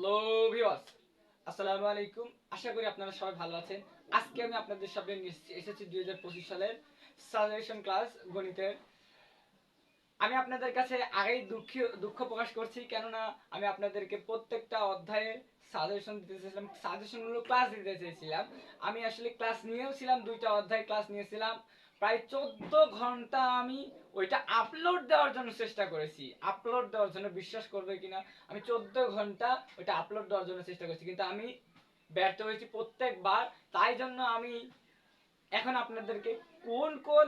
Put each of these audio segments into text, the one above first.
Hello viewers, আসসালামু আলাইকুম। আশা করি আপনারা সবাই ভালো আছেন। আজকে আমি আপনাদের সামনে নিয়ে এসেছি 2025 সালের সাজেশন ক্লাস গণিতের। আমি আপনাদের কাছে আগেই দুঃখ প্রকাশ করছি, কেননা আমি আপনাদেরকে প্রত্যেকটা অধ্যায়ের সাজেশন দিতে চেয়েছিলাম, সাজেশনগুলো ক্লাস দিতে চেয়েছিলাম। আমি আসলে ক্লাস নিয়েও ছিলাম, দুইটা অধ্যায় ক্লাস নিয়েছিলাম। প্রায় 14 ঘন্টা আমি ওইটা আপলোড দেওয়ার জন্য চেষ্টা করেছি, আপলোড দেওয়ার জন্য। বিশ্বাস করবে কিনা, আমি 14 ঘন্টা ওইটা আপলোড দেওয়ার জন্য চেষ্টা করেছি, কিন্তু আমি ব্যর্থ হয়েছি প্রত্যেকবার। তাই জন্য আমি এখন আপনাদেরকে কোন কোন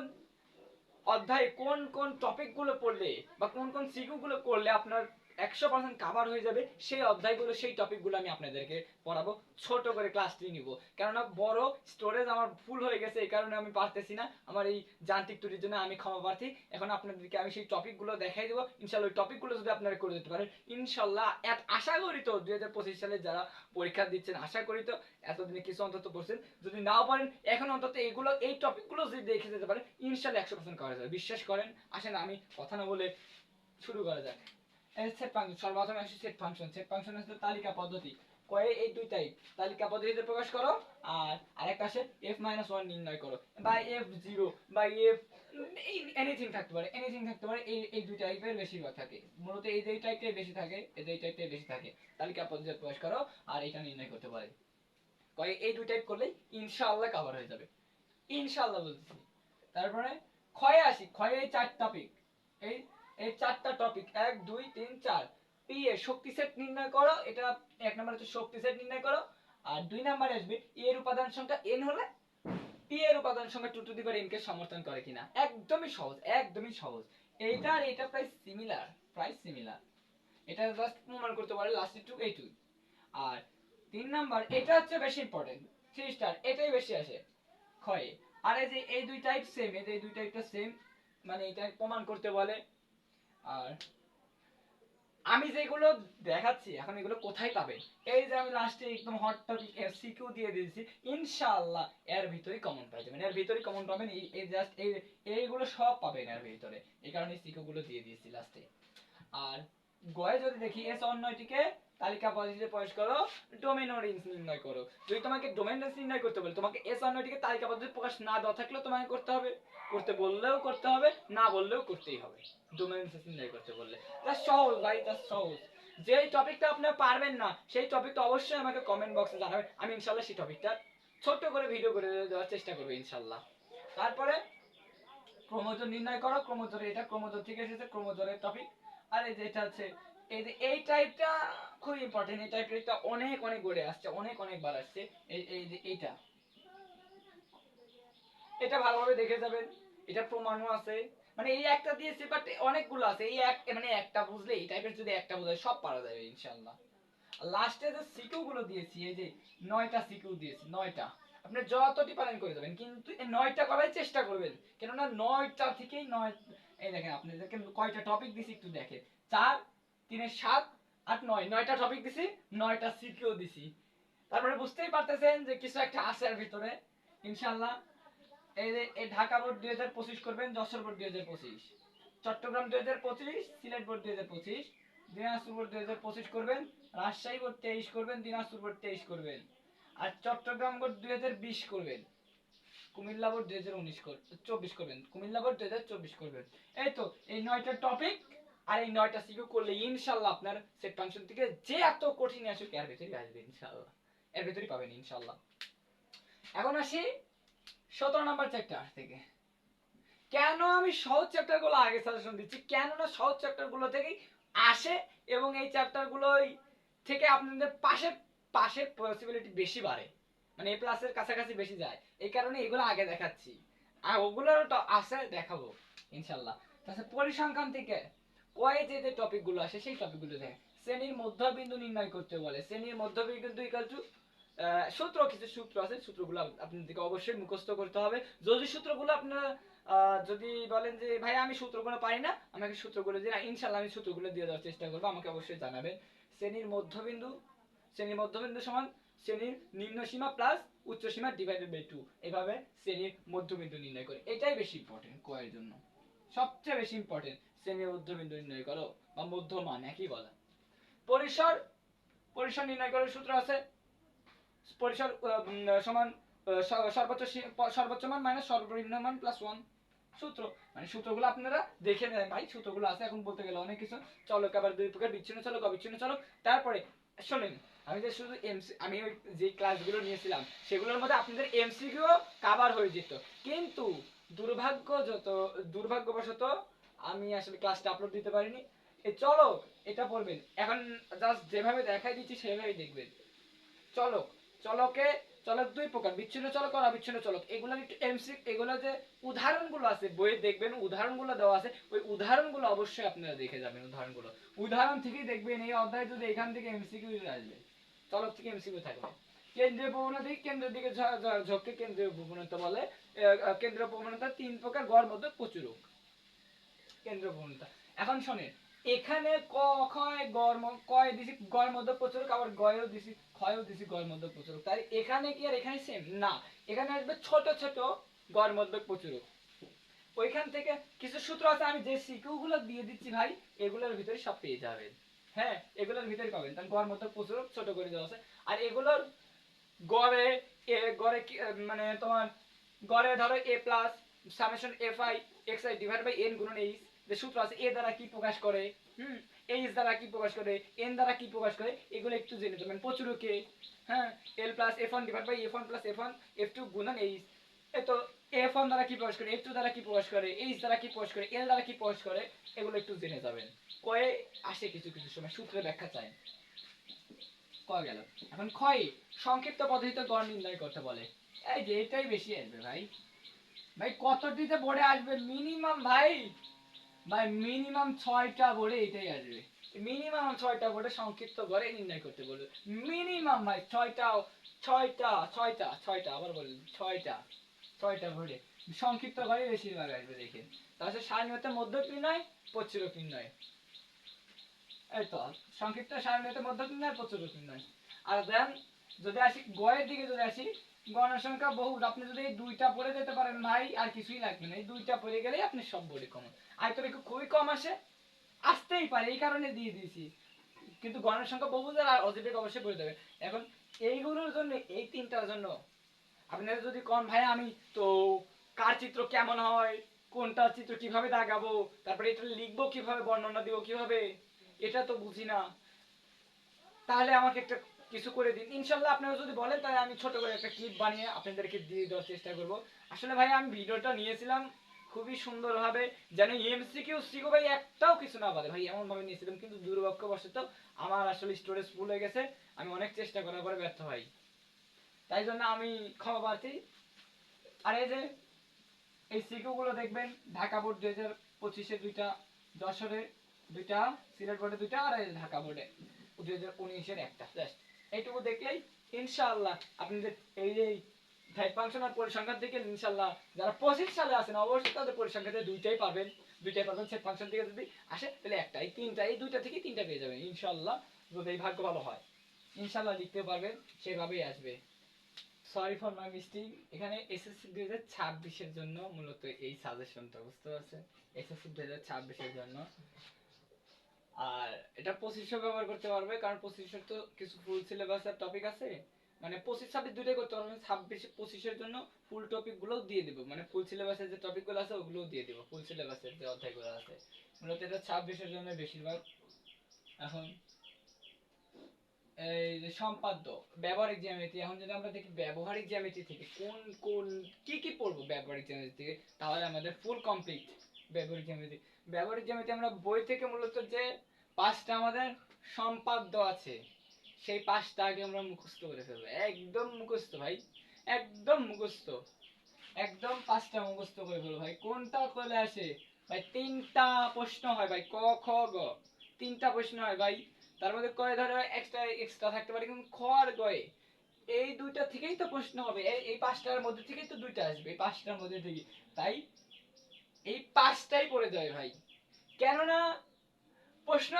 অধ্যায়ে কোন কোন টপিকগুলো পড়লে বা কোন কোন সিকিউগুলো করলে আপনার 100% কাভার হয়ে যাবে, সেই অধ্যায়গুলো সেই টপিকগুলো আমি আপনাদেরকে পড়াবো। ছোট করে ক্লাসটি নিব, কেননা বড় স্টোরেজ আমার ফুল হয়ে গেছে, এই কারণে আমি পারতেছি না। আমার এই যান্ত্রিক ত্রুটির জন্য আমি ক্ষমা প্রার্থী। এখন আপনাদেরকে আমি সেই টপিকগুলো দেখাই দেবো। ইনশাল্লাহ ওই টপিকগুলো যদি আপনারা করে দিতে পারেন, ইনশাল্লাহ আশা করি তো 2025 সালে যারা পরীক্ষা দিচ্ছেন, আশা করি তো এতদিনে কিছু অন্তত পড়ছেন। যদি নাও পারেন, এখন অন্তত এগুলো এই টপিকগুলো যদি দেখে যেতে পারেন, ইনশাল্লাহ 100% করা যাবে। বিশ্বাস করেন। আসেন আমি কথা না বলে শুরু করা যাক। সেট ফাংশন, সর্বপ্রথমে আসি সেট ফাংশন। সেট ফাংশন হচ্ছে তালিকা পদ্ধতি। কয়ে এই দুইটাই তালিকা পদ্ধতিতে প্রকাশ করো, আর আরেকটা আসে f-1 নির্ণয় করো, বা f0 বা f এনিথিং থাকতে পারে, এনিথিং থাকতে পারে। এই দুই টাইপের বেশিরভাগ থাকে, মূলত এই দুই টাইপটাই বেশি থাকে, এই দুই টাইপটাই বেশি থাকে। তালিকা পদ্ধতিতে প্রকাশ করো আর এটা নির্ণয় করতে পারে। কয়ে এই দুই টাইপ করলেই ইনশাআল্লাহ কভার হয়ে যাবে, ইনশাআল্লাহ বলতেছি। তারপরে ক্ষয়ে আসি। ক্ষয়ে এই চার টপিক, এই এই চারটা টপিক 1 2 3 4। পি এর শক্তি সেট নির্ণয় করো, এটা এক নম্বর হচ্ছে শক্তি সেট নির্ণয় করো। আর দুই নম্বরে আসবে এর উপাদান সংখ্যা n হলে পি এর উপাদান সংখ্যা 2 টু দি পাওয়ার n কে সমর্থন করে কিনা। একদমই সহজ, একদমই সহজ। এইটা আর এটা প্রায় সিমিলার, প্রায় সিমিলার। এটা জাস্ট প্রমাণ করতে পারে লাস্ট টু এইটুই। আর তিন নাম্বার এটা হচ্ছে বেশি ইম্পর্টেন্ট, 3 স্টার, এটাই বেশি আসে ক্ষয়ে। আর এই যে এই দুই টাইপ সেম, এই দুই টাইপটা সেম, মানে এটা প্রমাণ করতে বলে। আর আমি যেগুলো দেখাচ্ছি এখন, এগুলো কোথায় পাবেন? এই যে আমি লাস্টে একদম হট টপিক এমসিকিউ দিয়ে দিয়েছি, ইনশাআল্লাহ এর ভিতরেই কমন পাই যাবেন, এর ভিতরেই কমন পাবেন। এই জাস্ট এইগুলো সব পাবেন এর ভিতরে, এই কারণে সিকিউ গুলো দিয়ে দিয়েছি লাস্টে। আর গয়ে যদি দেখি এস অন্যটিকে তালিকা পদ্ধতিতে প্রকাশ করো, ডোমেন ও রেঞ্জ নির্ণয় করো। যদি তোমাকে ডোমেন রেঞ্জ নির্ণয় করতে বলে, তোমাকে এস অন্যটিকে তালিকা পদ্ধতিতে প্রকাশ না দেওয়া থাকলেও তোমাকে করতে হবে, করতে বললেও করতে হবে, না বললেও করতেই হবে। ডোমেন রেঞ্জ নির্ণয় করতে বললে জাস্ট সহজ ভাই, জাস্ট সহজ। যে টপিকটা আপনি পারবেন না, সেই টপিকটা অবশ্যই আমাকে কমেন্ট বক্সে জানাবেন, আমি ইনশাআল্লাহ সেই টপিকটা ছোট্ট করে ভিডিও করে দেওয়ার চেষ্টা করব ইনশাআল্লাহ। তারপরে ক্রমজোর নির্ণয় করো। ক্রমজোরে এটা ক্রমজোর থেকে এসেছে, ক্রমজোরের টপিক। আর এই যে এটা হচ্ছে এই যে এই টাইপটা খুব ইম্পর্টেন্ট, এই টাইপটা অনেক অনেক গড়ে আসছে, অনেক অনেক বার আসছে। এই যে এইটা, এটা ভালোভাবে দেখে যাবেন, এটা প্রমাণও আছে। মানে এই একটা দিয়েছি বাট অনেকগুলো আছে, এই এক মানে একটা বুঝলে, এই টাইপের যদি একটা বোঝায় সব পারা যাবে ইনশাআল্লাহ। লাস্টে যে সিকিউ গুলো দিয়েছি, এই যে 9টা সিকিউ দিয়েছি, 9টা আপনি যতটি পারেন করে যাবেন, কিন্তু এই 9টা করার চেষ্টা করবেন, কেননা 9টা থেকেই 9। এই দেখেন আপনাদেরকে কয়টা টপিক দিছি একটু দেখেন, 4 3 7 8 9, 9টা টপিক দিছি, 9টা সিকিউ দিছি। তারপরে বুঝতেই পারতেছেন যে কিছু একটা আছে এর ভিতরে ইনশাআল্লাহ। এই যে এই ঢাকা বোর্ড 2025 করবেন, Jessore board 2025, Chittagong 2025, Sylhet board 2025, Dinajpur board 2025 করবেন, রাজশাহী বোর্ড 23 করবেন, দিনাজপুর বোর্ড 23 করবেন, আর চট্টগ্রাম বোর্ড 2020 করবেন, কুমিল্লা বোর্ড 2024 করবেন, কুমিল্লা বোর্ড 2024 করবেন। এই তো এই 9টা টপিক আর এই 9টা সিকিউ করলে ইনশাআল্লাহ আপনার সেট ফাংশন থেকে যে এত কঠিন আসুক এর ভিতরেই আসবে ইনশাআল্লাহ, এর ভিতরেই পাবেন ইনশাআল্লাহ। এখন আসি 17 নাম্বার চ্যাপ্টার থেকে। কেন আমি সহজ চ্যাপ্টার গুলো আগে সাজেশন দিচ্ছি, কেননা সহজ চ্যাপ্টার গুলো থেকেই আসে, এবং এই চ্যাপ্টার গুলোই থেকে আপনাদের পাশের পাশের পসিবিলিটি বেশি বাড়ে, মানে এ প্লাসের কাছাকাছি বেশি যায়। এই কারণে এগুলো আগে দেখাচ্ছি, আর ওগুলোর তো আছে দেখাবো ইনশাল্লাহ। তাছাড়া পরিসংখ্যান থেকে কয়ে যে টপিক গুলো আসে, সেই টপিক গুলো দেখেন। শ্রেণীর মধ্যবিন্দু নির্ণয় করতে বলে, শ্রেণীর মধ্যবিন্দু ইকুয়াল টু সূত্র, কিছু সূত্র আছে, সূত্রগুলো আপনাদেরকে অবশ্যই মুখস্থ করতে হবে। যদি সূত্রগুলো আপনারা যদি বলেন যে ভাই আমি সূত্রগুলো পারি না, আমাকে সূত্রগুলো দিয়ে, ইনশাআল্লাহ আমি সূত্রগুলো দিয়ে দেওয়ার চেষ্টা করবো, আমাকে অবশ্যই জানাবেন। শ্রেণীর মধ্যবিন্দু, শ্রেণীর মধ্যবিন্দু সমান শ্রেণীর নিম্ন সীমা প্লাস উচ্চ সীমা ডিভাইডেড বাই 2, এইভাবে শ্রেণীর মধ্যবিন্দু নির্ণয় করে। এটাই বেশি ইম্পর্টেন্ট কোয়ের জন্য, সবচেয়ে বেশি ইম্পর্টেন্ট। শ্রেণীর মধ্যবিন্দু নির্ণয় করো বা মধ্যমান একই বলা। পরিসর পরিসর নির্ণয় করার সূত্র আছে, পরিসর সমান সর্বোচ্চ মান মাইনাস সর্বনিম্ন মান প্লাস 1 সূত্র। মানে সূত্রগুলো আপনারা দেখে নেন ভাই, সূত্রগুলো আছে, এখন বলতে গেলে অনেক কিছু। চলক আবার দুই প্রকার, বিচ্ছিন্ন চলক, অবিচ্ছিন্ন চলক। তারপরে শুনেন, আমি যে শুধু আমি ওই যে ক্লাসগুলো নিয়েছিলাম সেগুলোর মধ্যে আপনাদের এমসিকিউ কভার হয়ে যেত, কিন্তু দুর্ভাগ্যবশত আমি আসলে ক্লাসটা আপলোড দিতে পারিনি। এই চলক এটা পড়বেন, এখন জাস্ট যেভাবে দেখাই দিচ্ছি সেভাবেই দেখবেন। চলক, চলকে চলক দুই প্রকার, বিচ্ছিন্ন চলক আর অবিচ্ছিন্ন চলক। এগুলোর একটু এগুলো যে উদাহরণগুলো আছে বইয়ে দেখবেন, উদাহরণগুলো দেওয়া আছে, ওই উদাহরণগুলো অবশ্যই আপনারা দেখে যাবেন। উদাহরণ থেকেই দেখবেন। এই অধ্যায় যদি এখান থেকে এমসিকিউ আসবে, চলক থেকে এমসিকিউ থাকবে। কেন্দ্রীয় প্রবণতা, কেন্দ্রের দিকে ঝোঁককে কেন্দ্রীয় প্রবণতা বলে। কেন্দ্রীয় প্রবণতা তিন প্রকার: গড়, মধ্যক, প্রচুরক। কেন্দ্রীয় প্রবণতা, এখন শোনেন, এখানে ক ক্ষয় গড় কয় দিছি গড়, মধ্যক, প্রচুরক, আবার গয়ও দিছি ক্ষয়ও দিছি গড়, মধ্যক, প্রচুরক। তাই এখানে কি আর এখানে সেম না, এখানে আসবে ছোট ছোট গড়, মধ্যক, প্রচুরক। ওইখান থেকে কিছু সূত্র আছে, আমি যে সিকিউ গুলো দিয়ে দিচ্ছি ভাই, এগুলোর ভিতরে সব পেয়ে যাবেন। হ্যাঁ, এগুলোর ভিতরে পাবেন। তাহলে গড়, মধ্যক, প্রচুরক ছোট করে দেওয়া আছে। আর এগুলোর গড়ে গড়ে মানে তোমার গড়ে ধরো a plus summation fi xi divide by n গুণন h, যে সূত্র আছে, a দ্বারা কি প্রকাশ করে, h দ্বারা কি প্রকাশ করে, n দ্বারা কি প্রকাশ করে, এগুলো একটু জেনে যাবেন। প্রচুরকে হ্যাঁ l plus f1 divide by f1 plus f1 f2 গুণন h, তো f1 দ্বারা কি প্রকাশ করে, f2 দ্বারা কি প্রকাশ করে, h দ্বারা কি প্রকাশ করে, l দ্বারা কি প্রকাশ করে, এগুলো একটু জেনে যাবেন। কয়ে আসে কিছু কিছু সময় সূত্রের ব্যাখ্যা চাই। কয় গেল। এখন ক্ষয় সংক্ষিপ্ত পদ্ধতিতে গড় নির্ণয় করতে বলে। এই যে এটাই বেশি আসবে ভাই। ভাই কতটিতে বোর্ডে আসবে মিনিমাম ভাই, মিনিমাম 6টা বোর্ডে এটাই আসবে। মিনিমাম 6টা বোর্ডে সংক্ষিপ্ত গড়ে নির্ণয় করতে বলবে। মিনিমাম ভাই 6টা আবার বলুন 6টা বোর্ডে সংক্ষিপ্ত গড়ে বেশিরভাগ আসবে দেখেন। তাহলে সারণীতে মধ্যক নির্ণয়, প্রচুরক নির্ণয়। এই তো সংক্ষিপ্ত সারণীতে মধ্যক নির্ণয়, প্রচুরক নির্ণয়। আর দেন যদি আসি গয়ের দিকে, যদি আসি গণসংখ্যা বহু, আপনি যদি এই দুইটা পড়ে যেতে পারেন ভাই, আর কিছুই লাগবে না। এই দুইটা পড়ে গেলেই আপনি সব বোর্ডে কমন। আয়তন খুবই কম আসে, আসতেই পারে, এই কারণে দিয়ে দিয়েছি। কিন্তু গণসংখ্যা বহুপদী আর অজীবের অবশ্যই পড়ে দেবে। এখন এইগুলোর জন্য, এই তিনটার জন্য আপনারা যদি কোন ভাই আমি তো কার চিত্র কেমন হয়, কোনটা চিত্র কিভাবে দাগাবো, তারপরে এটা লিখবো কিভাবে, বর্ণনা দিব কিভাবে, এটা তো বুঝি না, তাহলে আমাকে একটা কিছু করে দিন। ইনশাআল্লাহ আপনারা যদি বলেন তাহলে আমি ছোট করে একটা ক্লিপ বানিয়ে আপনাদেরকে দিয়ে দেওয়ার চেষ্টা করব। আসলে ভাই আমি ভিডিওটা নিয়েছিলাম খুবই সুন্দরভাবে, যেন এমসিকিউ সিকিউ ভাই একটাও কিছু না বাদে ভাই, এমন ভাবে নিয়েছিলাম, কিন্তু দুর্ভাগ্যবশত আমার আসলে স্টোরেজ ফুল হয়ে গেছে। আমি অনেক চেষ্টা করার পরে ব্যর্থ ভাই, তাই জন্য আমি ক্ষমা প্রার্থী। আর এই যে এই সিকিউ গুলো দেখবেন, ঢাকা বোর্ড 2025-এর দুইটা, যশোরের দুইটা, সিলেট বোর্ডে দুইটা, আর এই ঢাকা বোর্ডে 2019-এর একটা। জাস্ট এইটুকু দেখলেই ইনশাআল্লাহ আপনাদের এই যে ফাইভ ফাংশন আর পরিসংখ্যান থেকে ইনশাআল্লাহ যারা 25 সালে আছেন অবশ্যই তাদের পরিসংখ্যাতে দুইটাই পাবেন। সেট ফাংশন থেকে যদি আসে তাহলে একটা, এই তিনটা, এই দুইটা থেকে তিনটা পেয়ে যাবেন ইনশাআল্লাহ, যদি এই ভাগ্য ভালো হয়। ইনশাআল্লাহ লিখতে পারবেন, সেভাবেই আসবে। Sorry for my mistake. এখানে এসএসসি 2026-এর জন্য মূলত এই সাজেশনটা, বুঝতে পারছেন? এসএসসি 2026-এর জন্য। আর এটা 2500 ব্যবহার করতে পারবে, কারণ 2500 তো কিছু ফুল সিলেবাসের টপিক আছে। মানে 25-26 দুটোই করতে পারবেন। 26-25-এর জন্য ফুল টপিক গুলো দিয়ে দিব, মানে ফুল সিলেবাসের যে টপিক গুলো আছে ওগুলো দিয়ে দিব, ফুল সিলেবাসের যে অধ্যায়গুলো আছে। মূলত এটা 26-এর জন্য বেশিরভাগ। এখন এই যে সম্পাদ্য ব্যবহারিক জ্যামিতি, এখন যদি আমরা দেখি ব্যবহারিক জ্যামিতি থেকে কোন কোন কি কি পড়বো ব্যবহারিক জ্যামিতি থেকে, তাহলে আমাদের ফুল কমপ্লিট ব্যবহারিক জ্যামিতি। ব্যবহারিক জ্যামিতি আমরা বই থেকে মূলত যে পাঁচটা আমাদের সম্পাদ্য আছে, সেই পাঁচটা আগে আমরা মুখস্থ করে ফেলবো, একদম মুখস্থ ভাই, একদম মুখস্থ, একদম পাঁচটা মুখস্থ করে ফেলবো ভাই। কোনটা চলে আসে ভাই, তিনটা প্রশ্ন হয় ভাই, ক খ গ, তিনটা প্রশ্ন হয় ভাই। তার মধ্যে কয় ধরো এক্সট্রা এক্সট্রা থাকতে পারে, কিন্তু খ আর গয়ে এই দুইটা থেকেই তো প্রশ্ন হবে, এই পাঁচটার মধ্যে থেকেই তো দুইটা আসবে, এই পাঁচটার মধ্যে থেকে। তাই এই পাঁচটাই পড়ে যায় ভাই, কেননা প্রশ্ন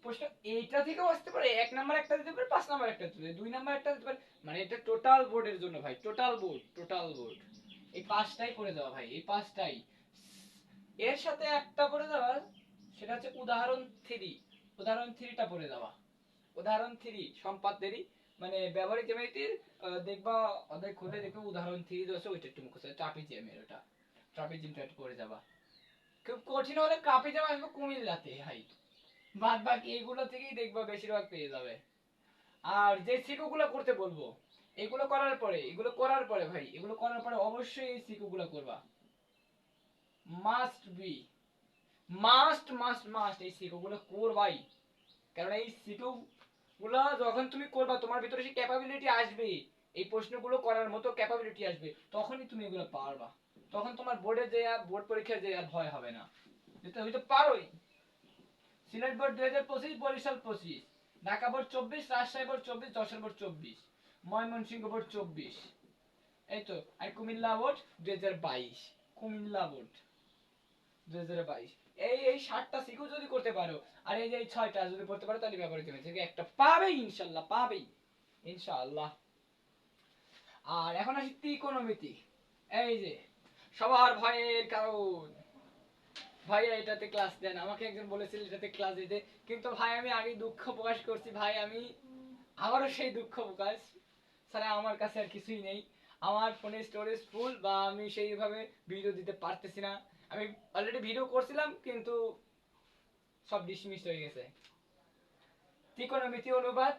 প্রশ্ন এইটা থেকেও আসতে পারে, এক নাম্বার একটা দিতে পারে, 5 নাম্বার একটা দিতে পারে, 2 নাম্বার একটা দিতে পারে, মানে এটা টোটাল বোর্ডের জন্য ভাই, টোটাল বোর্ড এই পাঁচটাই পড়ে যাওয়া ভাই, এই পাঁচটাই। এর সাথে একটা পড়ে যাওয়া, সেটা হচ্ছে উদাহরণ 3, উদাহরণ 3টা পড়ে যাওয়া। উদাহরণ 3 সম্পাদ্যেরই মানে ব্যবহারিক জ্যামিতির দেখবা অধ্যায় খুলে দেখবে উদাহরণ 3 আছে, ওইটা একটু মুখস্থ ট্রাপিজিয়ামের, ওটা ট্রাপিজিয়ামটা একটু পড়ে যাবা। খুব কঠিন হলে ট্রাপিজিয়াম আসবে কুমিল্লাতে হাই, বাদ বাকি এগুলো থেকেই দেখবা বেশিরভাগ পেয়ে যাবে। আর যে সিকুগুলো করতে বলবো, এগুলো করার পরে ভাই, এগুলো করার পরে অবশ্যই এই সিকুগুলো করবা, মাস্ট বি, মাস্ট এই সিকুগুলো করবাই। কারণ এই সিকিউ গুলো যখন তুমি করবা তোমার ভিতরে সেই ক্যাপাবিলিটি আসবে, এই প্রশ্নগুলো করার মতো ক্যাপাবিলিটি আসবে, তখনই তুমি এগুলো পারবা। তখন তোমার বোর্ড পরীক্ষায় যে আর ভয় হবে না, যেটা হয়তো পারোই। Sylhet board 2025, Barishal 25, Dhaka board 24, Rajshahi board 24, Jessore board 24, Mymensingh board 24, এই তো। আর কুমিল্লা বোর্ড 2022, কুমিল্লা বোর্ড 2022। এই 7টা সিকিউ যদি করতে পারো, আর এই যে এই 6টা যদি করতে পারো, তাহলে ব্যবহারিক জ্যামিতি একটা পাবেই ইনশাআল্লাহ, পাবেই ইনশাআল্লাহ। আর এখন আসি ত্রিকোণমিতি। এই যে সবার ভয়ের কারণ, ভাইয়া এটাতে ক্লাস দেন, আমাকে একজন বলেছিল এটাতে ক্লাস দিতে, কিন্তু ভাই আমি আগে দুঃখ প্রকাশ করছি ভাই, আমি আবারও সেই দুঃখ প্রকাশ, ছাড়া আমার কাছে আর কিছুই নেই। আমার ফোনে স্টোরেজ ফুল, বা আমি সেইভাবে ভিডিও দিতে পারতেছি না। আমি অলরেডি ভিডিও করছিলাম কিন্তু সব ডিসমিস হয়ে গেছে। ত্রিকোণমিতি অনুপাত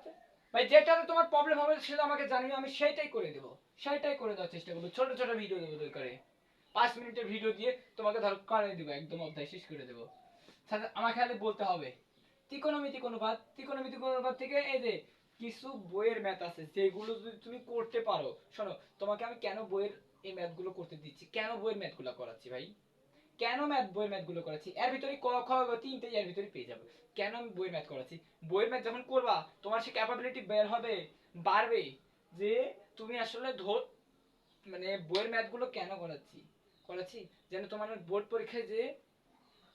ভাই, যেটাতে তোমার প্রবলেম হবে সেটা আমাকে জানিও, আমি সেইটাই করে দেবো, সেইটাই করে দেওয়ার চেষ্টা করবো। ছোট ছোট ভিডিও দেবো দরকারে, 5 মিনিটের ভিডিও দিয়ে তোমাকে ধরো করে দেবো, একদম অধ্যায় শেষ করে দেবো। আমাকে খালি বলতে হবে ত্রিকোণমিতিক অনুপাত, ত্রিকোণমিতিক অনুপাত থেকে এই যে কিছু বইয়ের ম্যাথ আছে যেগুলো যদি তুমি করতে পারো। শোনো, তোমাকে আমি কেন বইয়ের এই ম্যাথগুলো করতে দিচ্ছি, কেন বইয়ের ম্যাথগুলো করাচ্ছি ভাই, কেন বইয়ের ম্যাথগুলো করাচ্ছি, এর ভিতরে ক খ গ তিনটেই এর ভিতরে পেয়ে যাবে। কেন আমি বইয়ের ম্যাথ করাচ্ছি, বইয়ের ম্যাথ যখন করবা তোমার সে ক্যাপাবিলিটি বের হবে, বাড়বে, যে তুমি আসলে মানে বইয়ের ম্যাথগুলো কেন করাচ্ছি করাচ্ছি যেন তোমার বোর্ড পরীক্ষায় যে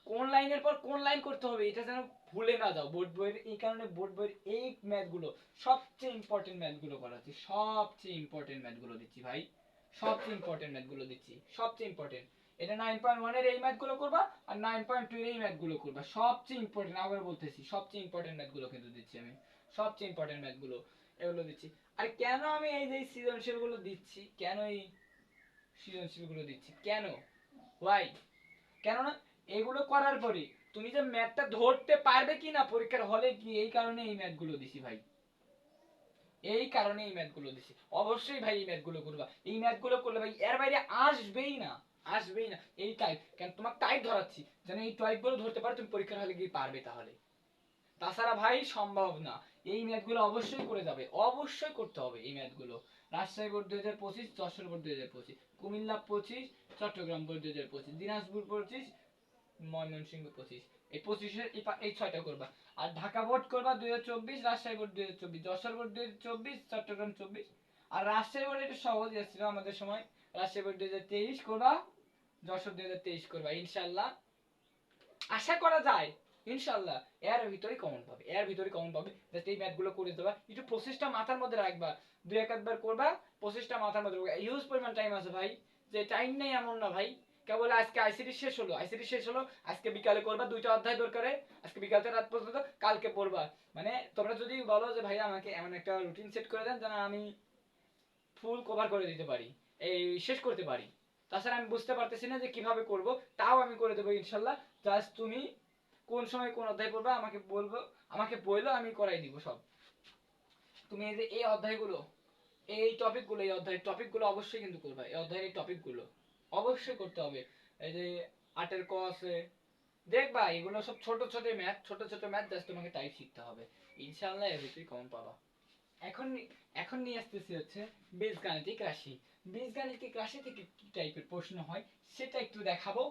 কোন লাইনের পর কোন লাইন করতে হবে এটা যেন ভুলে না যাও বোর্ড বইয়ের। এই কারণে বোর্ড বইয়ের এই ম্যাথগুলো সবচেয়ে ইম্পর্টেন্ট ম্যাথগুলো করাচ্ছি, সবচেয়ে ইম্পর্টেন্ট ম্যাথগুলো দিচ্ছি ভাই, সবচেয়ে ইম্পর্টেন্ট ম্যাথগুলো দিচ্ছি, সবচেয়ে ইম্পর্টেন্ট। এটা 9.1 এর এই ম্যাথগুলো করবা, আর 9.2 এর এই ম্যাথগুলো করবা, সবচেয়ে ইম্পর্টেন্ট। আবার বলতেছি সবচেয়ে ইম্পর্টেন্ট ম্যাথগুলো কিন্তু দিচ্ছি আমি, সবচেয়ে ইম্পর্টেন্ট ম্যাথগুলো এগুলো দিচ্ছি। আর কেন আমি এই যে সৃজনশীলগুলো দিচ্ছি, কেন এই সৃজনশীলগুলো দিচ্ছি, কেন, ওয়াই, কেননা এগুলো করার পরে তুমি যে ম্যাথটা ধরতে পারবে কিনা পরীক্ষার হলে কি, এই কারণে এই ম্যাথগুলো দিছি ভাই, এই কারণে এই ম্যাথগুলো দিছি। অবশ্যই ভাই এই ম্যাথগুলো করবা, এই ম্যাথগুলো করলে ভাই এর বাইরে আসবেই না, আসবেই না এই টাইপ। কেন তোমার টাইপ ধরাচ্ছি যেন এই টাইপগুলো ধরতে পারো, তুমি পরীক্ষার হলে গিয়ে পারবে তাহলে, তাছাড়া ভাই সম্ভব না। এই ম্যাথগুলো অবশ্যই করে যাবে, অবশ্যই করতে হবে এই ম্যাথগুলো। Rajshahi board 2025, Jessore board 2025, Comilla 25, Chittagong board 2025, Dinajpur 25, Mymensingh 25, এই 25-এর এই 6টা করবা। আর ঢাকা বোর্ড করবা 2024, রাজশাহী বোর্ড 2024, যশোর বোর্ড 2024, চট্টগ্রাম 24। আর রাজশাহী বোর্ড এটা সহজ ছিল আমাদের সময়, রাজশাহী বোর্ড 2023 করবা, যশোর 2023 করবা ইনশাআল্লাহ। আশা করা যায় ইনশাআল্লাহ এর ভিতরে কমন পাবে, এর ভিতরে কমন পাবে। জাস্ট এই ম্যাথগুলো করে দেবা, একটু প্রসেসটা মাথার মধ্যে রাখবা, দুই একবার করবা, প্রসেসটা মাথার মধ্যে রাখবা। ইউজ পরিমাণ টাইম আছে ভাই, যে টাইম নেই এমন না ভাই। কেবল আজকে আইসিটি শেষ হলো, আইসিটি শেষ হলো, আজকে বিকালে করবা 2টা অধ্যায় দরকারে, আজকে বিকাল থেকে রাত পর্যন্ত, কালকে পড়বা। মানে তোমরা যদি বলো যে ভাই আমাকে এমন একটা রুটিন সেট করে দেন যেন আমি ফুল কভার করে দিতে পারি, এই শেষ করতে পারি, তাছাড়া আমি বুঝতে পারতেছি না যে কিভাবে করব, তাও আমি করে দেবো ইনশাল্লাহ। জাস্ট তুমি কোন সময় কোন অধ্যায় পড়বা আমাকে বলবো, আমাকে বললো আমি করাই দিব সব। তুমি এই যে এই অধ্যায়গুলো, এই টপিকগুলো, এই অধ্যায়ের টপিকগুলো অবশ্যই কিন্তু করবা, এই অধ্যায়ের এই টপিকগুলো অবশ্যই করতে হবে। এই যে 8-এর ক আছে, দেখবা এগুলো সব ছোট ছোট ম্যাথ, ছোট ছোট ম্যাথ, জাস্ট তোমাকে টাইপ শিখতে হবে, ইনশাআল্লাহ এর ভিতরে কমন পাবা। এখন এখন নিয়ে আসতেছি হচ্ছে বীজগাণিতিক রাশি। বীজগাণিতিক রাশি থেকে কি টাইপের প্রশ্ন হয় সেটা একটু দেখাবো,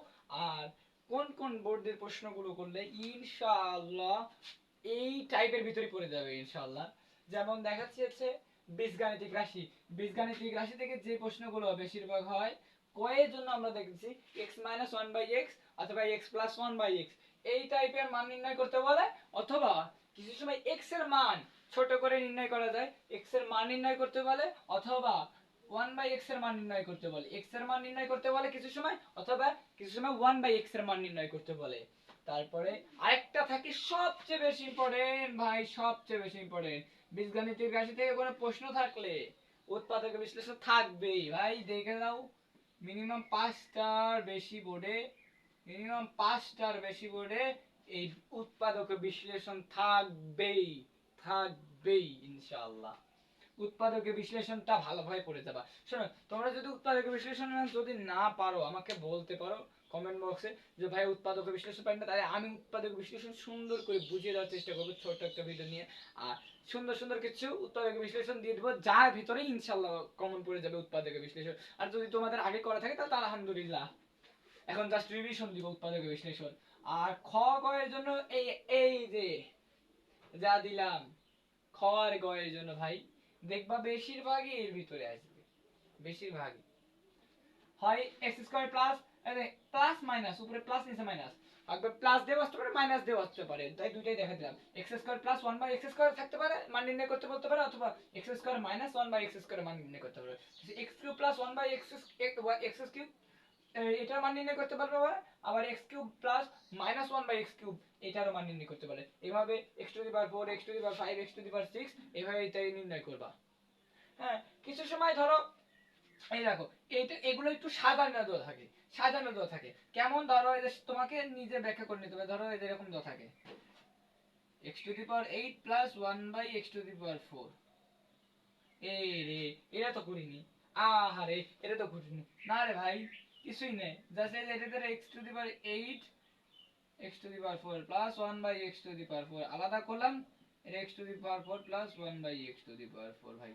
আর কোন কোন বোর্ডের প্রশ্নগুলো করলে ইনশাআল্লাহ এই টাইপের ভিতরে পড়ে যাবে ইনশাআল্লাহ। যেমন দেখাচ্ছি হচ্ছে বীজগাণিতিক রাশি, বীজগাণিতিক রাশি থেকে যে প্রশ্নগুলো বেশিরভাগ হয় কয়ের জন্য আমরা দেখেছি x-1/x অথবা x+1/x, এই টাইপের মান নির্ণয় করতে বলে, অথবা কিছু সময় x এর মান ছোট করে নির্ণয় করা যায়, x এর মান নির্ণয় করতে বলে, অথবা 1/x এর মান নির্ণয় করতে বলে, x এর মান নির্ণয় করতে বলে কিছু সময়, অথবা কিছু সময় 1/x এর মান নির্ণয় করতে বলে। তারপরে আরেকটা থাকে সবচেয়ে বেশি ইম্পর্টেন্ট ভাই, সবচেয়ে বেশি ইম্পর্টেন্ট। বীজগণিতের কাছে থেকে কোনো প্রশ্ন থাকলে উৎপাদক বিশ্লেষণ থাকবেই ভাই, দেখে নাও। মিনিমাম 5টার বেশি বোর্ডে, মিনিমাম 5টার বেশি বোর্ডে এই উৎপাদক বিশ্লেষণ থাকবেই, থাকবেই ইনশাআল্লাহ। উৎপাদকের বিশ্লেষণটা ভালোভাবে পড়ে যাবা। শোনো, তোমরা যদি উৎপাদকের বিশ্লেষণ যদি না পারো আমাকে বলতে পারো কমেন্ট বক্সে যে ভাই উৎপাদকের বিশ্লেষণ পারি না, তাহলে আমি উৎপাদক বিশ্লেষণ সুন্দর করে বুঝিয়ে দেওয়ার চেষ্টা করবো ছোট একটা ভিডিও নিয়ে। আর সুন্দর সুন্দর কিছু উৎপাদকের বিশ্লেষণ দিয়ে দেবো, যার ভিতরে ইনশাল্লাহ কমন পড়ে যাবে উৎপাদকের বিশ্লেষণ। আর যদি তোমাদের আগে করা থাকে তাহলে আলহামদুলিল্লাহ, এখন জাস্ট রিভিশন দিব উৎপাদকের বিশ্লেষণ। আর খ গ এর জন্য এই এই যে যা দিলাম, খ আর গ এর জন্য ভাই দেখবা বেশিরভাগই এর ভিতরে আসবে, বেশিরভাগই হয় x square plus, plus minus, উপরে প্লাস নিচে মাইনাস, একবার প্লাস দিয়ে আসতে পারে মাইনাস দিয়ে আসতে পারে, তাই দুইটাই দেখা দিলাম। X square plus 1 by X square থাকতে পারে, মান নির্ণয় করতে বলতে পারে, অথবা X square minus 1 by X square মান নির্ণয় করতে পারে। X cube plus 1 by X X cube এটার মান নির্ণয় করতে পারবে, আবার X cube plus minus 1 by X cube এটারও মান নির্ণয় করতে পারে। এভাবে X to the power 4, X to the power 5, X to the পাওয়ার 6 এভাবে এটাই নির্ণয় করবা। হ্যাঁ, কিছু সময় ধরো এই দেখো এইটা, এগুলো একটু সাজানো দেওয়া থাকে, সাজানো দেওয়া থাকে। কেমন ধরো এই যে তোমাকে নিজে ব্যাখ্যা করে নিতে হবে। ধরো এই যে এরকম দেওয়া থাকে x to the power 8 plus 1 by x to the power 4। এই রে, এটা তো করিনি, আহারে এটা তো করিনি না রে ভাই, কিছুই নেই। জাস্ট এই যে এটা ধরে x to the power 8 x to the power 4 plus 1 by x to the power 4 আলাদা করলাম, এটা x to the power 4 plus 1 by x to the power 4। ভাই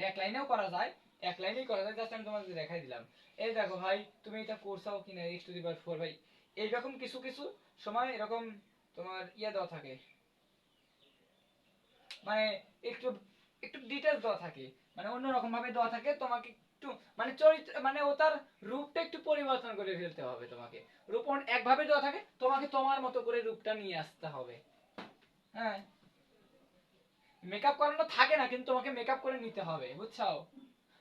এক লাইনেও করা যায়, এক লাইনেই করা যায়, জাস্ট আমি তোমাদের দেখাই দিলাম। এই দেখো ভাই, তুমি এটা করছাও কিনা x টু দি পাওয়ার 4 ভাই। এইরকম কিছু কিছু সময় এরকম তোমার ইয়া দেওয়া থাকে, মানে একটু একটু ডিটেইলস দেওয়া থাকে, মানে অন্যরকম ভাবে দেওয়া থাকে। তোমাকে একটু মানে চরিত্র মানে ও তার রূপটা একটু পরিবর্তন করে ফেলতে হবে তোমাকে। রূপ একভাবে দেওয়া থাকে, তোমাকে তোমার মতো করে রূপটা নিয়ে আসতে হবে। হ্যাঁ, মেকআপ করানো থাকে না, কিন্তু তোমাকে মেকআপ করে নিতে হবে, বুঝছো?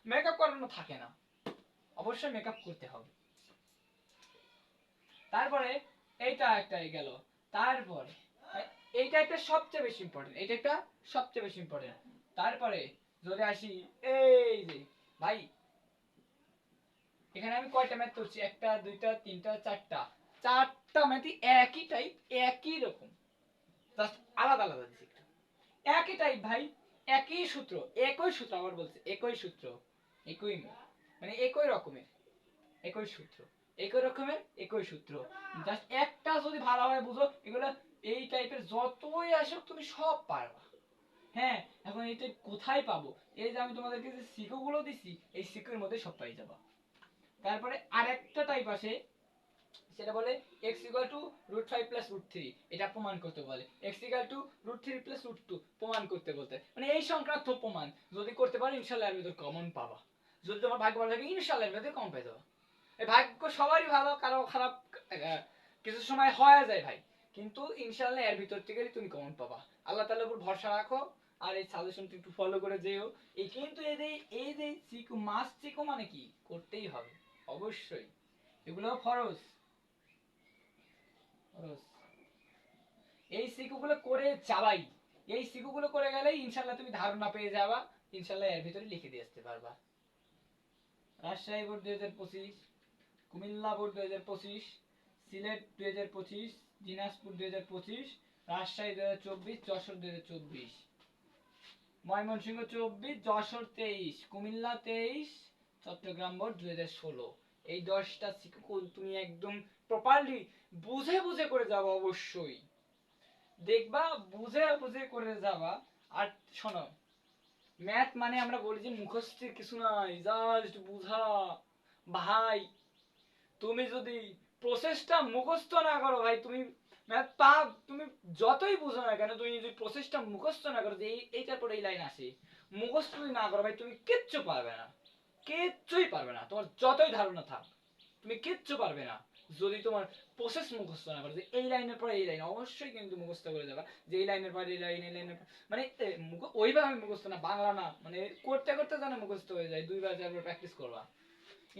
মেকআপ করানো থাকে না, অবশ্যই মেকআপ করতে হবে। তারপরে এইটা একটাই গেল। তারপরে এইটা একটা সবচেয়ে বেশি ইম্পর্টেন্ট, এইটা একটা সবচেয়ে বেশি ইম্পর্টেন্ট। তারপরে যদি আসি এই যে ভাই, এখানে আমি কয়টা ম্যাথ করছি, একটা দুইটা তিনটা চারটা, চারটা ম্যাথই একই টাইপ, একই রকম, জাস্ট আলাদা আলাদা দিছি একটু। একই টাইপ ভাই, একই সূত্র, একই সূত্র, আবার বলছে একই সূত্র, একই মানে একই রকমের, একই সূত্র, একই রকমের একই সূত্র। জাস্ট একটা যদি ভালোভাবে বুঝো, এগুলো এই টাইপের যতই আসুক তুমি সব পারবা। হ্যাঁ, এখন এটা কোথায় পাবো? এই যে আমি তোমাদেরকে যে সিকো গুলো দিছি, এই সিকোর মধ্যে সব পাই যাবা। তারপরে আরেকটা টাইপ আছে, সেটা বলে x √5 √3, এটা প্রমাণ করতে বলে। x √3 √2 প্রমাণ করতে বলতে, মানে এই সংক্রান্ত প্রমাণ যদি করতে পারো ইনশাআল্লাহ এর ভিতর কমন পাবা। যদি তোমার ভাগ্য ভালো থাকে ইনশাআল্লাহ এর ভিতর কমন পেয়ে যাবা। এই ভাগ্য সবারই ভালো, কারো খারাপ কিছু সময় হয়ে যায় ভাই, কিন্তু ইনশাআল্লাহ এর ভিতর থেকে তুমি কমন পাবা। আল্লাহ তাআলার উপর ভরসা রাখো, আর এই সাজেশনটি একটু ফলো করে যেও। এই কিন্তু এই যে সিকো মাস সিকো মানে কি করতেই হবে অবশ্যই, এগুলো ফরজ ফরজ। এই সিকুগুলো করে যাবাই, এই সিকুগুলো করে গেলেই ইনশাআল্লাহ তুমি ধারণা পেয়ে যাবা, ইনশাআল্লাহ এর ভিতরে লিখে দিয়ে আসতে পারবা। Rajshahi board 2025, Comilla board 2025, Sylhet 2025, Dinajpur 2025, Rajshahi 2024, Jessore 2024, Mymensingh 24, Jessore 23, Comilla 23, Chittagong board 2016। এই 10টা সিকু তুমি একদম প্রপারলি বুঝে বুঝে করে যাবা অবশ্যই, দেখবা বুঝে বুঝে করে যাবা। আর শোনো, ম্যাথ মানে আমরা বলি যে মুখস্থের কিছু নাই, জাস্ট বুঝা। ভাই তুমি যদি প্রসেসটা মুখস্থ না করো ভাই, তুমি ম্যাথ তুমি যতই বুঝো না কেন, তুমি যদি প্রসেসটা মুখস্থ না করো, যে এইটার পরে এই লাইন আসে, মুখস্থ যদি না করো ভাই, তুমি কিচ্ছু পারবে না, কিচ্ছুই পারবে না। তোমার যতই ধারণা থাক, তুমি কিচ্ছু পারবে না যদি তোমার প্রসেস মুখস্থ না করো, যে এই লাইনের পরে এই লাইন অবশ্যই কিন্তু মুখস্থ করে যাবা, যে এই লাইনের পরে এই লাইন, এই লাইনের মানে ওইভাবে মুখস্থ না, বাংলা না, মানে করতে করতে যেন মুখস্থ হয়ে যায়, 2বার 4বার প্র্যাকটিস করবা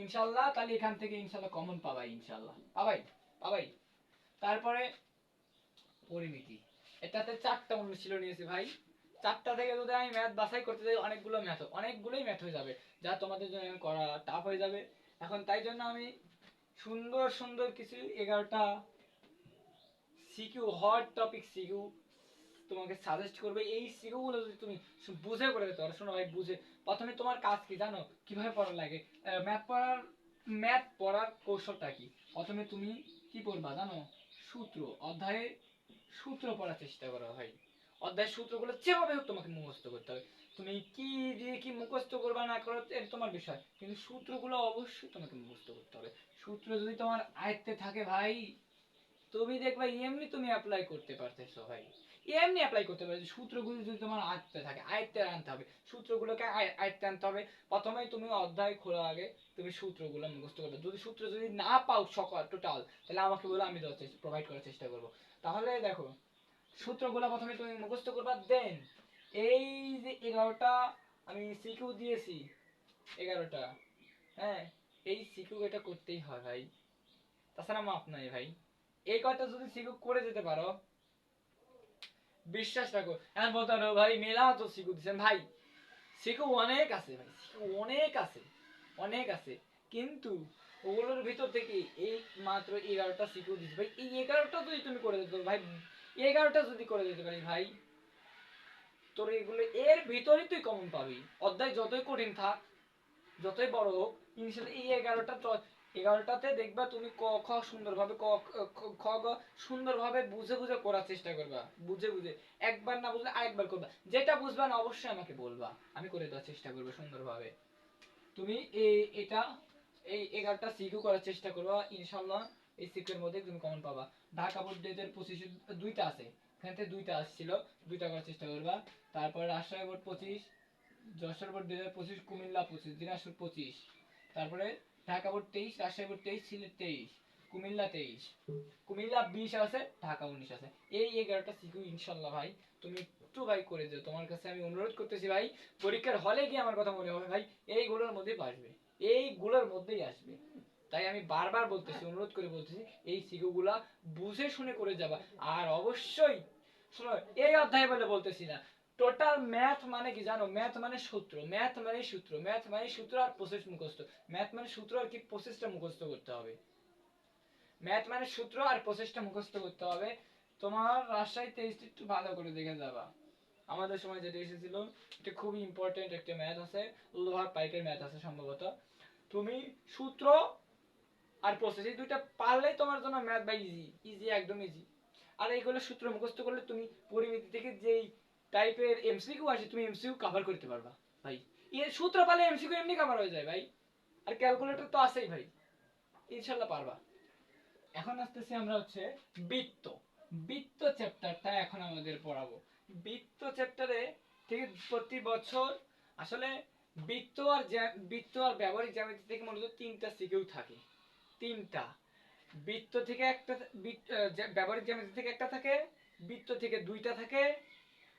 ইনশাআল্লাহ, তাহলে এখান থেকে ইনশাআল্লাহ কমন পাবাই, ইনশাআল্লাহ পাবাই পাবাই। তারপরে পরিমিতি। এটাতে 4টা অনুশীলনী আছে ভাই। 4টা থেকে যদি আমি ম্যাথ বাছাই করতে যাই অনেকগুলোই ম্যাথ হয়ে যাবে, যা তোমাদের জন্য করা টাফ হয়ে যাবে। এখন তাই জন্য আমি সুন্দর সুন্দর কিছু 11টা সিকিউ হট টপিক সিকিউ তোমাকে সাজেস্ট করবে। এই সিকিউ গুলো যদি তুমি বুঝে করে দিতে পারো, শোনো ভাই বুঝে, প্রথমে তোমার কাজ কি জানো, কিভাবে পড়া লাগে ম্যাথ পড়ার কৌশলটা কি। প্রথমে তুমি কি পড়বা জানো, সূত্র, অধ্যায়ে সূত্র পড়ার চেষ্টা করো ভাই। অধ্যায়ের সূত্রগুলো যেভাবে হোক তোমাকে মুখস্থ করতে হবে। তুমি কি দিয়ে কি মুখস্থ করবা না করো এটা তোমার বিষয়, কিন্তু সূত্রগুলো অবশ্যই তোমাকে মুখস্থ করতে হবে। সূত্র যদি তোমার আয়ত্তে থাকে ভাই, তুমি দেখবা এমনি তুমি অ্যাপ্লাই করতে পারতেছো ভাই, এমনি অ্যাপ্লাই করতে পারছো। সূত্রগুলো যদি তোমার আয়ত্তে থাকে, আয়ত্তে আনতে হবে সূত্রগুলোকে, আয়ত্তে আনতে হবে। প্রথমেই তুমি অধ্যায় খোলা আগে তুমি সূত্রগুলো মুখস্থ করবে। যদি সূত্র যদি না পাও সকল টোটাল, তাহলে আমাকে বলো, আমি প্রোভাইড করার চেষ্টা করব। তাহলে দেখো সূত্রগুলো প্রথমে তুমি মুখস্থ করবা, দেন এই যে 11টা আমি সিকিউ দিয়েছি, 11টা, হ্যাঁ, এই সিকিউ এটা করতেই হয় ভাই, তাছাড়া মাপ নাই ভাই। এই কয়টা যদি সিকিউ করে যেতে পারো, বিশ্বাস রাখো। এখন বলতে পারো ভাই মেলা তো সিকিউ দিচ্ছেন ভাই, সিকিউ অনেক আছে ভাই, সিকিউ অনেক আছে, কিন্তু ওগুলোর ভিতর থেকে এই মাত্র 11টা সিকিউ দিচ্ছি ভাই। এই 11টা যদি তুমি করে দিতে ভাই, 11টা যদি করে দিতে পারি ভাই, তোর এগুলো এর ভিতরে তুই কমন পাবি। অধ্যায় যতই কঠিন থাক, যতই বড় হোক, ইনশাআল্লাহ এই 11টাতে দেখবা তুমি ক খ সুন্দরভাবে খ গ সুন্দরভাবে বুঝে বুঝে করার চেষ্টা করবা, বুঝে বুঝে, একবার না বুঝলে আরেকবার করবা। যেটা বুঝবা না অবশ্যই আমাকে বলবা, আমি করে দেওয়ার চেষ্টা করবো সুন্দরভাবে। তুমি এটা এই 11টা সিকিউ করার চেষ্টা করবা, ইনশাআল্লাহ এই সিকিউর মধ্যে তুমি কমন পাবা। ঢাকা বোর্ড 2025 দুইটা আছে, এখান থেকে দুইটা আসছিল, দুইটা করার চেষ্টা করবা। তারপর রাজশাহী বোর্ড 25, যশোর বোর্ড 2025, কুমিল্লা 25, দিনাজপুর 25, তারপরে ঢাকা বোর্ড 23, রাজশাহী বোর্ড 23, সিলেট 23, কুমিল্লা 23, কুমিল্লা 20 আছে, ঢাকা 19 আছে। এই 11টা সিকিউ ইনশাআল্লাহ ভাই তুমি একটু ভাই করে দিও, তোমার কাছে আমি অনুরোধ করতেছি ভাই। পরীক্ষার হলে গিয়ে আমার কথা মনে হবে ভাই, এইগুলোর মধ্যেই আসবে, এইগুলোর মধ্যেই আসবে। তাই আমি বারবার বলতেছি, অনুরোধ করে বলতেছি, এই সিকিউ গুলা বুঝে শুনে করে যাবা। আর অবশ্যই শোনো, এই অধ্যায় বলে বলতেছি না, টোটাল ম্যাথ মানে কি জানো, ম্যাথ মানে সূত্র, ম্যাথ মানে সূত্র আর প্রসেস মুখস্থ। ম্যাথ মানে সূত্র আর কি প্রসেসটা মুখস্থ করতে হবে, ম্যাথ মানে সূত্র আর প্রসেসটা মুখস্থ করতে হবে। তোমার রাজশাহী 23 একটু ভালো করে দেখে যাবা। আমাদের সময় যেটা এসেছিল, এটা খুবই ইম্পর্টেন্ট একটা ম্যাথ আছে, লোহার পাইপের ম্যাথ আছে সম্ভবত। তুমি সূত্র আর প্রসেস এই দুইটা পারলেই তোমার জন্য ম্যাথ বাই ইজি, একদম ইজি। আর এইগুলো সূত্র মুখস্থ করলে তুমি পরিমিতি থেকে যেই টাইপের এমসিকিউ আসে, তুমি এমসিকিউ কভার করতে পারবা ভাই। এর সূত্র পারলে এমসিকিউ এমনি কভার হয়ে যায় ভাই। আর ক্যালকুলেটর তো আছেই ভাই, ইনশাআল্লাহ পারবা। এখন আসতেছি আমরা হচ্ছে বৃত্ত। বৃত্ত চ্যাপ্টারটা এখন আমাদের পড়াবো। বৃত্ত চ্যাপ্টারে ঠিক প্রতি বছর আসলে বৃত্ত আর ব্যবহারিক জ্যামিতি থেকে মূলত 3টা সিকিউ থাকে, 3টা। বৃত্ত থেকে একটা, ব্যবহারিক জ্যামিতি থেকে একটা থাকে, বৃত্ত থেকে 2টা থাকে,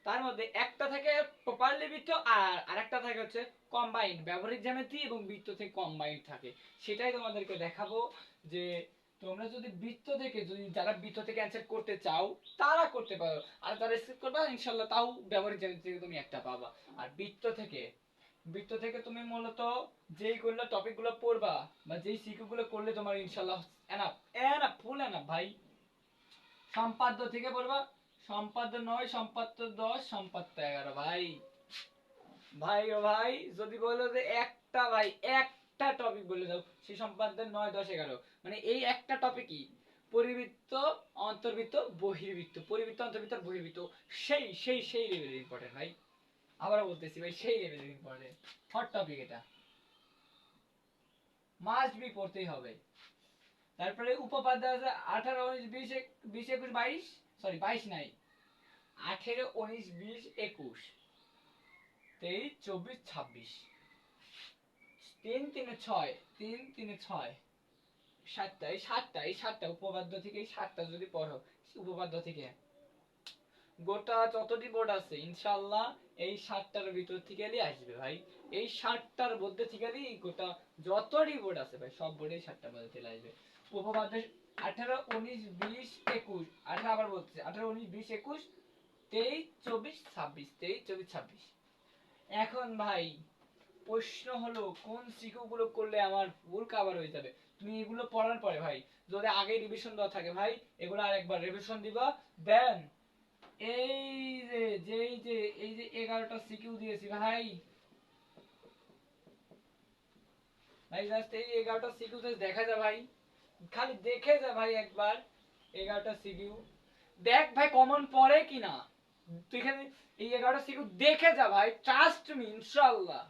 তার মধ্যে একটা থাকে প্রপারলি বৃত্ত, আর আরেকটা থাকে হচ্ছে কম্বাইন্ড, ব্যবহারিক জ্যামিতি এবং বৃত্ত থেকে কম্বাইন্ড থাকে। সেটাই তোমাদেরকে দেখাবো যে তোমরা যদি বৃত্ত থেকে, যদি যারা বৃত্ত থেকে অ্যানসার করতে চাও তারা করতে পারো, আর যারা স্কিপ করবে ইনশাআল্লাহ তাও ব্যবহারিক জ্যামিতি থেকে তুমি একটা পাবা। আর বৃত্ত থেকে তুমি মূলত যেইগুলো টপিকগুলো পড়বা বা যেই সিকিউগুলো করলে তোমার ইনশাআল্লাহ এনাফ, ফুল এনাফ ভাই। সম্পাদ্য থেকে পড়বা, সম্পাদ্য 9, সম্পাদ্য 10, সম্পাদ্য 11 ভাই। ভাই ও ভাই, যদি বলো যে একটা ভাই একটা টপিক বলে দাও, সেই সম্পাদ্যের 9, 10, 11, মানে এই একটা টপিকই পরিবৃত্ত, অন্তর্বৃত্ত, বহির্বৃত্ত, পরিবৃত্ত, অন্তর্বৃত্ত, বহির্বৃত্ত, সেই লেভেলের ইম্পর্টেন্ট ভাই। আবার বলতেছি ভাই, সেই লেভেলের ইম্পর্টেন্ট হট টপিক, এটা মাস্ট বি পড়তেই হবে। তারপরে উপপাদ্য আছে 18, 19, 20, 21, 22, সরি 22 নাই, 18, 19, 20, 21, 23, 24, 26, 3, 3, 6, 3, 3, 6, 7টা উপপাদ্য থেকে, এই 7টা যদি পড়ো উপপাদ্য থেকে, গোটা যতটি বোর্ড আছে ইনশাআল্লাহ এই 7টার ভিতর থেকে আসবে ভাই। এই 7টার মধ্যে থেকে গোটা যতটি বোর্ড আছে ভাই, সব বোর্ডেই 7টার মধ্যে চলে আসবে। উপপাদ্য 18 19 20 21 18 আবার বলছি 18 19 20 21 23 24 26 23 24 26। এখন ভাই প্রশ্ন হলো কোন সিকিউগুলো করলে আমার ফুল কভার হয়ে যাবে। তুমি এগুলো পড়ার পরে ভাই যদি আগে রিভিশন দেওয়া থাকে ভাই এগুলো আরেকবার রিভিশন দিবা। দেন এই এই যে 11টা সিকিউ দিয়েছি ভাই, ভাই জাস্ট এই 11টা সিকিউ দেখা যায় ভাই, খালি দেখে যা ভাই একবার 11টা সিকিউ দেখ ভাই কমন পড়ে কিনা। তুই খালি এই 11টা সিকিউ দেখে যা ভাই, ট্রাস্ট মি ইনশাআল্লাহ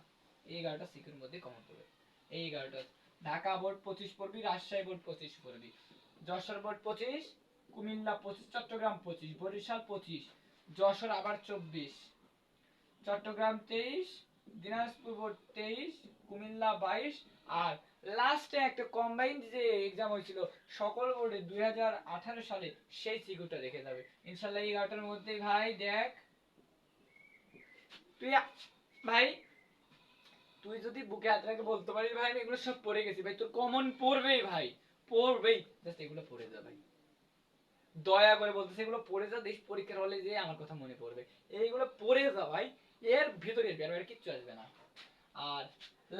এই 11টা সিকিউর মধ্যে কমন পড়বে। এই 11টা ঢাকা বোর্ড 25 পড়বি, রাজশাহী বোর্ড 25 পড়বি, যশোর বোর্ড 25, কুমিল্লা 25, চট্টগ্রাম 25, বরিশাল 25, যশোর আবার 24, চট্টগ্রাম 23, দিনাজপুর বোর্ড 23, কুমিল্লা 22, আর লাস্টে একটা কম্বাইন্ড যে এক্সাম হয়েছিল সকল বোর্ডে 2018 সালে সেই সিকিউটা দেখে যাবে ইনশাআল্লাহ। এই 11টার মধ্যে ভাই দেখ তুই ভাই তুই যদি বুকে হাত রেখে বলতে পারিস ভাই আমি এগুলো সব পড়ে গেছি ভাই, তোর কমন পড়বেই ভাই, পড়বেই, জাস্ট এগুলো পড়ে যা ভাই, দয়া করে বলতেছি এগুলো পড়ে যা, দেশ পরীক্ষার হলে যে আমার কথা মনে পড়বে, এইগুলো পড়ে যা ভাই, এর ভিতরে বের কিচ্ছু আসবে না। আর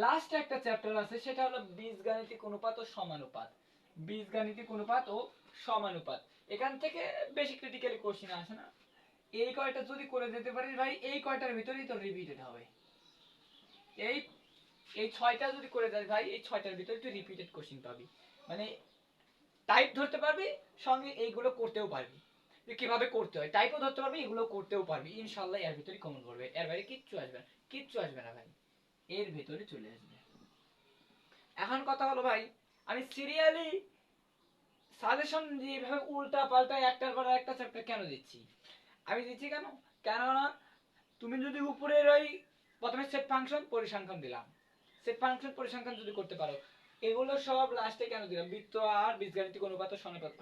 লাস্ট একটা চ্যাপ্টার আছে সেটা হলো বীজগাণিতিক অনুপাত ও সমানুপাত। বীজগাণিতিক অনুপাত ও সমানুপাত এখান থেকে বেশি ক্রিটিক্যালি কোশ্চেন আসে না। এই কয়টা যদি করে যেতে পারিস ভাই এই কয়টার ভিতরেই তো রিপিটেড হবে। এই এই 6টা যদি করে যাস ভাই এই 6টার ভিতরে তুই রিপিটেড কোশ্চেন পাবি, মানে টাইপ ধরতে পারবি সঙ্গে এইগুলো করতেও পারবি, কিভাবে করতে হয় টাইপও ধরতে পারবি, এগুলো করতেও পারবি ইনশাআল্লাহ। এর ভিতরে কমন পড়বে, এর বাইরে কিচ্ছু আসবে না, কিচ্ছু আসবে না ভাই, এর ভিতরে চলে আসবে। এখন কথা হলো ভাই আমি সিরিয়ালি সাজেশন দিয়ে এভাবে উল্টা পাল্টা একটার পর একটা চ্যাপ্টার কেন দিচ্ছি, আমি দিচ্ছি কেন, কেননা তুমি যদি উপরের ওই প্রথমে সেট ফাংশন পরিসংখ্যান দিলাম, সেট ফাংশন পরিসংখ্যান যদি করতে পারো, এগুলো সব লাস্টে কেন দিলাম, বৃত্ত আর বীজগাণিতিক অনুপাত ও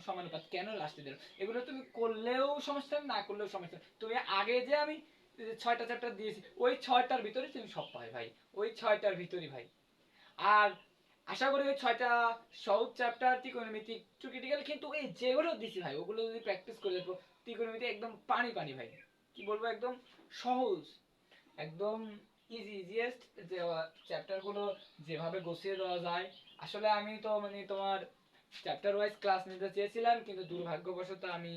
সমানুপাত কেন লাস্টে দিলাম, এগুলো তুমি করলেও সমস্যা না করলেও সমস্যা, তুমি আগে যে আমি 6টা চ্যাপ্টার দিয়েছি ওই 6টার ভিতরে তুমি সব পাই ভাই, ওই 6টার ভিতরে ভাই। আর আশা করি ওই 6টা সহজ চ্যাপ্টার ত্রিকোণমিতি একটু ক্রিটিক্যাল, কিন্তু এই যেগুলো দিছি ভাই ওগুলো যদি প্র্যাকটিস করে দেখো ত্রিকোণমিতি একদম পানি পানি ভাই, কি বলবো একদম সহজ, একদম ইজিয়েস্ট যে চ্যাপ্টার গুলো যেভাবে গুছিয়ে দেওয়া যায়। আসলে আমি তো মানে তোমার চ্যাপ্টার ওয়াইজ ক্লাস নিতে চেয়েছিলাম কিন্তু দুর্ভাগ্যবশত আমি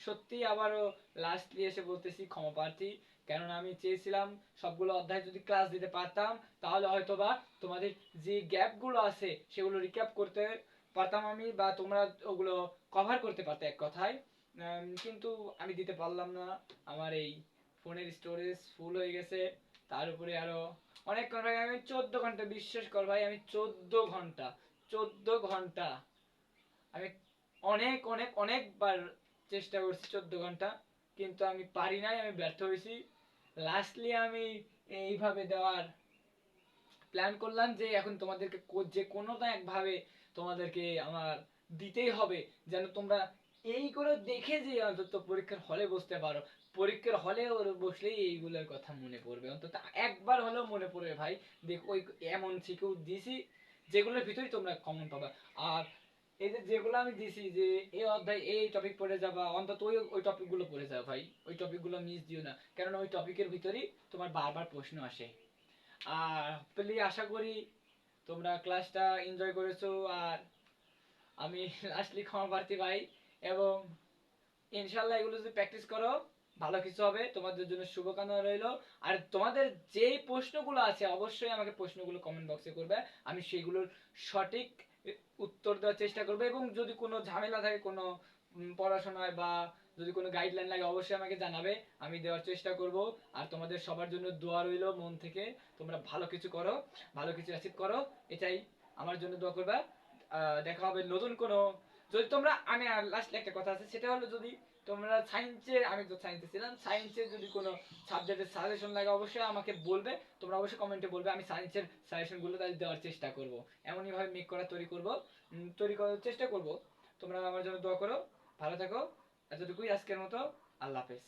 সত্যি আবারও লাস্টলি এসে বলতেছি ক্ষমা প্রার্থী, কেননা আমি চেয়েছিলাম সবগুলো অধ্যায় যদি ক্লাস দিতে পারতাম তাহলে হয়তোবা তোমাদের যে গ্যাপগুলো আছে সেগুলো রিক্যাপ করতে পারতাম আমি, বা তোমরা ওগুলো কভার করতে পারতে এক কথায়। কিন্তু আমি দিতে পারলাম না, আমার এই ফোনের স্টোরেজ ফুল হয়ে গেছে, তার উপরে আরো অনেক ভাই আমি 14 ঘন্টা, বিশ্বাস কর ভাই আমি 14 ঘন্টা, 14 ঘন্টা আমি অনেক অনেক অনেকবার চেষ্টা করছি 14 ঘন্টা, কিন্তু আমি পারি নাই, আমি ব্যর্থ হয়েছি। লাস্টলি আমি এইভাবে দেওয়ার প্ল্যান করলাম যে এখন তোমাদেরকে যে কোনো না একভাবে তোমাদেরকে আমার দিতেই হবে, যেন তোমরা এইগুলো দেখে যে অন্তত পরীক্ষার হলে বসতে পারো, পরীক্ষার হলে বসলেই এইগুলোর কথা মনে পড়বে, অন্তত একবার হলেও মনে পড়বে ভাই। দেখ ওই এমন শিখেও দিছি যেগুলোর ভিতরেই তোমরা কমন পাবা। আর এই যে যেগুলো আমি দিছি যে এই অধ্যায় এই টপিক পড়ে যাবা, অন্তত ওই ওই টপিকগুলো পড়ে যাও ভাই, ওই টপিকগুলো মিস দিও না, কারণ ওই টপিকের ভিতরেই তোমার বারবার প্রশ্ন আসে। আর প্লিজ আশা করি তোমরা ক্লাসটা এনজয় করেছো, আর আমি লাস্টলি ক্ষমা প্রার্থী ভাই, এবং ইনশাআল্লাহ এগুলো যদি প্র্যাকটিস করো ভালো কিছু হবে, তোমাদের জন্য শুভকামনা রইলো। আর তোমাদের যেই প্রশ্নগুলো আছে অবশ্যই আমাকে প্রশ্নগুলো কমেন্ট বক্সে করবে, আমি সেগুলোর সঠিক উত্তর দেওয়ার চেষ্টা করবো, এবং যদি কোনো ঝামেলা থাকে কোনো পড়াশোনায় বা যদি কোনো গাইডলাইন লাগে অবশ্যই আমাকে জানাবে, আমি দেওয়ার চেষ্টা করব। আর তোমাদের সবার জন্য দোয়া রইলো মন থেকে, তোমরা ভালো কিছু করো, ভালো কিছু অ্যাচিভ করো, এটাই আমার জন্য দোয়া করবা। দেখা হবে নতুন কোনো, যদি তোমরা আমি লাস্ট একটা কথা আছে সেটা হলো যদি তোমরা সায়েন্সে, আমি তো সায়েন্সে ছিলাম, সায়েন্সে যদি কোনো সাবজেক্টের সাজেশন লাগে অবশ্যই আমাকে বলবে, তোমরা অবশ্যই কমেন্টে বলবে, আমি সায়েন্সের সাজেশনগুলো তাহলে দেওয়ার চেষ্টা করব, এমনই ভাবে মেক করা তৈরি করব, তৈরি করার চেষ্টা করব। তোমরা আমার জন্য দোয়া করো, ভালো থাকো, এতটুকুই আজকের মতো, আল্লাহ হাফেজ।